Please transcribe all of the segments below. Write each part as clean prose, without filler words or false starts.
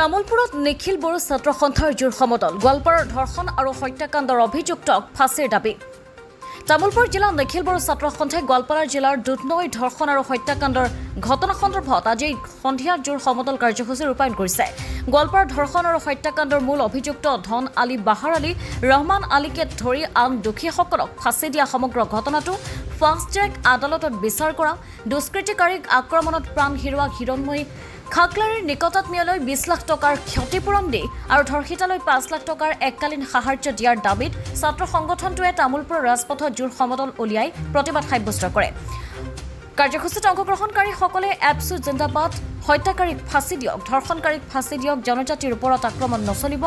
তামুলপুৰত নিখিল বড়ো ছাত্ৰ সন্থাৰ জোৰ সমদল গোৱালপাৰাৰ ধৰ্ষণ আৰু হত্যাকাণ্ডৰ অভিযুক্তক ফাঁচীৰ দাবী তামুলপুৰ জিলা নিখিল বড়ো ছাত্ৰ সন্থাই গোৱালপাৰা জিলাৰ দুধনৈ ধৰ্ষণ আৰু হত্যাকাণ্ডৰ ঘটনা সন্দৰ্ভত আজি সন্ধিয়া জোৰ সমদল কাৰ্যসূচী ৰূপায়ণ কৰিছে গোৱালপাৰাৰ ধৰ্ষণ আৰু হত্যাকাণ্ডৰ মূল অভিযুক্ত ধন আলী বাহাৰ আলী ৰহমান আলীকে ধৰি আন দোষীসকলক ফাঁচী দিয়া সমগ্ৰ ঘটনাটো ফাষ্ট ট্ৰেক আদালতত বিচাৰ কৰা দুষ্কৃতিকাৰীক আক্ৰমণত প্ৰাণ হেৰুওৱা হিৰণময়ী খাকলাৰীৰ নিকটাত্মীয়লৈ 20 লাখ টকাৰ ক্ষতিপূৰণ দি আৰু ধৰ্ষিতালৈ 5 লাখ টকাৰ এককালীন সাহায্য দিয়াৰ দাবীত ছাত্ৰ সংগঠনটোৱে তামুলপুৰৰ ৰাজপথত জোৰ সমদল উলিয়াই প্ৰতিবাদ সাব্যস্ত কৰে কাৰ্যসূচীত অংশগ্ৰহণকাৰীসকলে এপছু জিন্দাবাদ হত্যাকাৰীক ফাঁচী দিয়ক ধৰ্ষণকাৰীক ফাঁচী দিয়ক জনজাতিৰ ওপৰত আক্ৰমণ নচলিব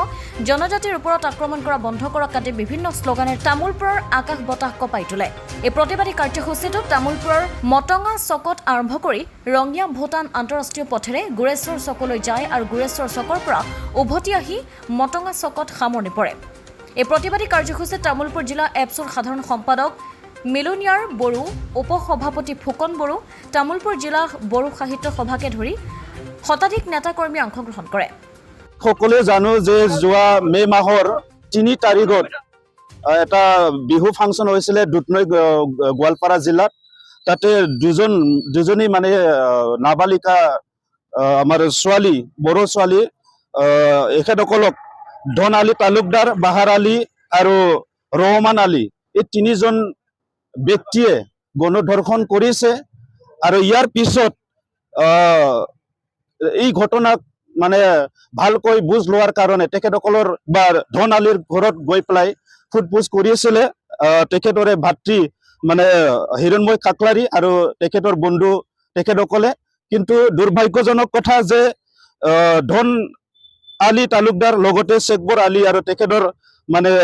জনজাতিৰ ওপৰত আক্ৰমণ কৰা বন্ধ কৰক আদি বিভিন্ন শ্লোগানেৰে তামুলপুৰৰ আকাশ বতাহ কঁপাই তোলে এই প্ৰতিবাদী কাৰ্যসূচীটো তামুলপুৰৰ মটঙা চকত আৰম্ভ কৰি ৰঙিয়া ভূটান আন্তঃৰাষ্ট্ৰীয় পথেৰে গুৰেশ্বৰ চকলৈ যায় আৰু গুৰেশ্বৰ চকৰ পৰা উভতি আহি মটঙা চকত সামৰণি পৰে এই প্ৰতিবাদী কাৰ্যসূচীত তামুলপুৰ জিলা এপছুৰ সাধাৰণ সম্পাদক মিলুনিয়াৰ বড়ো উপসভাপতি ফুকন বড়ো তামুলপুৰ জিলা বড়ো সাহিত্য সভাকে ধৰি শতাধিক নেতাকৰ্মী অংশগ্ৰহণ কৰে সকলোৱে জানো যে যোৱা মে মাহৰ 3 তাৰিখত এটা বিহু ফাংচন হৈছিল দুধনৈ গোৱালপাৰা জিলাত তাতে দুজনী মানে নাবালিকা আমাৰ ছোৱালী বড়ো ছোৱালী এখেতসকলক ধন আলী তালুকদাৰ বাহাৰ আলী আৰু ৰহমান আলী এই তিনিজন ব্যক্তিয়ে গণধৰ্ষণ কৰিছে আৰু ইয়াৰ পিছত এই ঘটনাক মানে ভালকৈ বুজ লোৱাৰ কাৰণে তেখেতসকলৰ বা ধন আলীৰ ঘৰত গৈ পেলাই ফুটপুজ কৰিছিলে তেখেতৰে ভাতৃ মানে হিৰণময় খাকলাৰী আৰু তেখেতৰ বন্ধু তেখেতসকলে কিন্তু দুৰ্ভাগ্যজনক কথা যে ধন আলী তালুকদাৰ লগতে শেখবৰ আলী আৰু তেখেতৰ মানে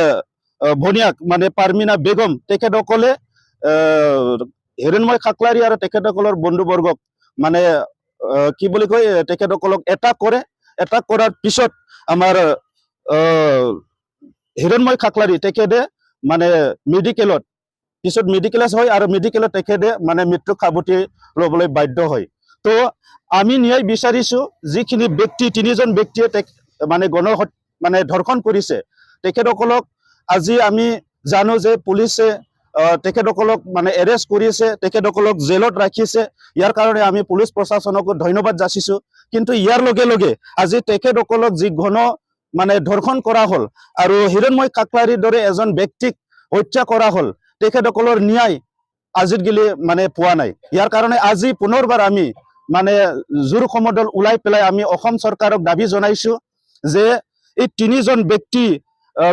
ভনিয়াক মানে পাৰমিনা বেগম তেখেতসকলে হিৰণময় খাকলাৰী আৰু তেখেতসকলৰ বন্ধুবৰ্গক মানে কি বুলি কয় তেখেতসকলক এটাক কৰাৰ পিছত আমাৰ হিৰণময় খাকলাৰী তেখেতে মানে মেডিকেলত পিছত মেডিকেলাইজ হয় আৰু মেডিকেলত তেখেতে মানে মৃত্যুক সাৱটি ল'বলৈ বাধ্য হয় তো আমি ন্যায় বিচাৰিছো যিখিনি ব্যক্তি তিনিজন ব্যক্তিয়ে মানে ধৰ্ষণ কৰিছে তেখেতসকলক আজি আমি জানো যে পুলিচে তেখেতসকলক মানে এৰেষ্ট কৰিছে তেখেতসকলক জেলত ৰাখিছে ইয়াৰ কাৰণে আমি পুলিচ প্ৰশাসনক ধন্যবাদ যাচিছো কিন্তু ইয়াৰ লগে লগে আজি তেখেতসকলক যি মানে ধৰ্ষণ কৰা হ'ল আৰু হিৰণময় খাকলাৰীৰ দৰে এজন ব্যক্তিক হত্যা কৰা হ'ল তেখেতসকলৰ ন্যায় আজিৰ গিলি মানে পোৱা নাই ইয়াৰ কাৰণে আজি পুনৰবাৰ আমি মানে জোৰ সমদল উলাই পেলাই আমি অসম চৰকাৰক দাবী জনাইছো যে এই তিনিজন ব্যক্তি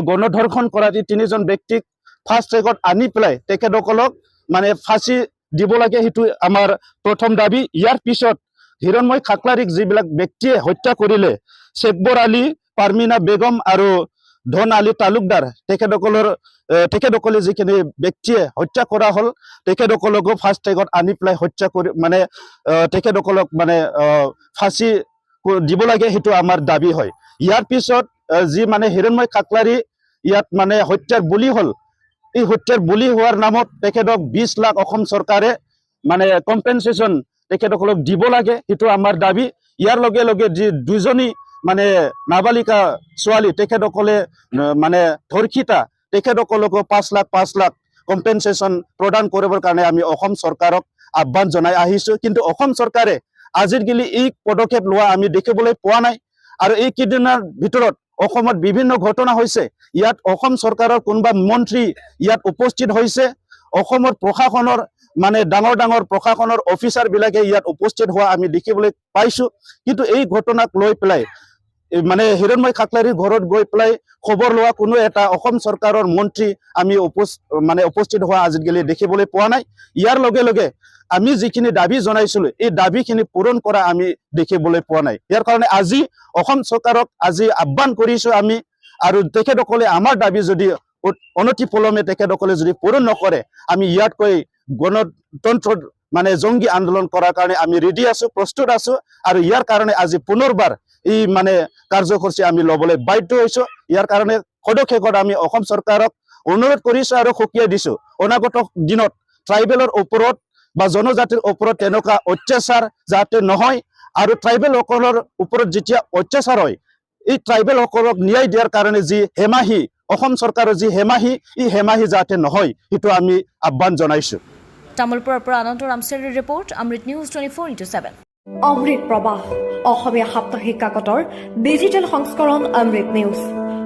গণধৰ্ষণ কৰা এই তিনিজন ব্যক্তিক ফাষ্ট ট্ৰেকত আনি পেলাই তেখেতসকলক মানে ফাঁচী দিব লাগে সেইটো আমাৰ প্ৰথম দাবী ইয়াৰ পিছত হিৰণময় খাকলাৰীক যিবিলাক ব্যক্তিয়ে হত্যা কৰিলে শেখবৰ আলী পাৰমিনা বেগম আৰু ধন আলী তালুকদাৰ তেখেতসকলে যিখিনি ব্যক্তিয়ে হত্যা কৰা হ'ল তেখেতসকলকো ফাষ্ট ট্ৰেকত আনি পেলাই হত্যা কৰি মানে তেখেতসকলক মানে ফাঁচী দিব লাগে সেইটো আমাৰ দাবী হয় ইয়াৰ পিছত যি মানে হিৰণময় খাকলাৰী ইয়াত মানে হত্যাৰ বলি হ'ল এই হত্যাৰ বলি হোৱাৰ নামত তেখেতক 20 লাখ অসম চৰকাৰে মানে কম্পেনচেশ্যন তেখেতসকলক দিব লাগে সেইটো আমাৰ দাবী ইয়াৰ লগে লগে যি দুজনী মানে নাবালিকা ছোৱালী তেখেতসকলে মানে ধৰ্ষিতা তেখেতসকলকো 5 লাখ কম্পেনচেশ্যন প্ৰদান কৰিবৰ কাৰণে আমি অসম চৰকাৰক আহ্বান জনাই আহিছো কিন্তু অসম চৰকাৰে আজিৰ গিলি এই পদক্ষেপ লোৱা আমি দেখিবলৈ পোৱা নাই আৰু এই কেইদিনৰ ভিতৰত অসমত বিভিন্ন ঘটনা হৈছে ইয়াত অসম চৰকাৰৰ কোনবা মন্ত্ৰী ইয়াত উপস্থিত হৈছে অসমৰ প্ৰশাসনৰ মানে ডাঙৰ প্ৰশাসনৰ অফিচাৰ বিলাকে ইয়াত উপস্থিত হোৱা আমি দেখিবলৈ পাইছো কিন্তু এই ঘটনাক লৈ পেলাই মানে হিৰণময় খাকলাৰীৰ ঘৰত গৈ পেলাই খবৰ লোৱা কোনো এটা অসম চৰকাৰৰ মন্ত্ৰী আমি উপস্থিত হোৱা আজিকালি দেখিবলৈ পোৱা নাই ইয়াৰ লগে লগে আমি যিখিনি দাবী জনাইছিলো এই দাবীখিনি পূৰণ কৰা আমি দেখিবলৈ পোৱা নাই ইয়াৰ কাৰণে আজি অসম চৰকাৰক আজি আহ্বান কৰিছো আমি আৰু তেখেতসকলে আমাৰ দাবী যদি অনতি পলমে তেখেতসকলে যদি পূৰণ নকৰে আমি ইয়াতকৈ গণতন্ত্ৰ মানে জংগী আন্দোলন কৰাৰ কাৰণে আমি ৰেডি আছো প্ৰস্তুত আছো আৰু ইয়াৰ কাৰণে আজি পুনৰবাৰ এই মানে কাৰ্যসূচী আমি ল'বলৈ বাধ্য হৈছো ইয়াৰ কাৰণে পদক্ষেপত আমি অসম চৰকাৰক অনুৰোধ কৰিছো আৰু সকীয়াই দিছো অনাগত দিনত ট্ৰাইবেলৰ ওপৰত বা জনজাতিৰ ওপৰত তেনেকুৱা অত্যাচাৰ যাতে নহয় আৰু ট্ৰাইবেল সকলৰ ওপৰত যেতিয়া অত্যাচাৰ হয় এই ট্ৰাইবেলসকলক ন্যায় দিয়াৰ কাৰণে যি হেমাহি অসম চৰকাৰৰ যি হেমাহি এই হেমাহি যাতে নহয় সেইটো আমি আহ্বান জনাইছোঁ। তামোলপুৰৰ পৰা আনন্দ ৰামচেৰীৰ ৰিপৰ্ট, অমৃত নিউজ 24/7। অমৃত প্ৰবাহ অসমীয়া সাপ্তাহিক কাকতৰ ডিজিটেল সংস্কৰণ অমৃত নিউজ,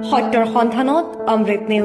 সত্যৰ সন্ধানত অমৃত নিউজ।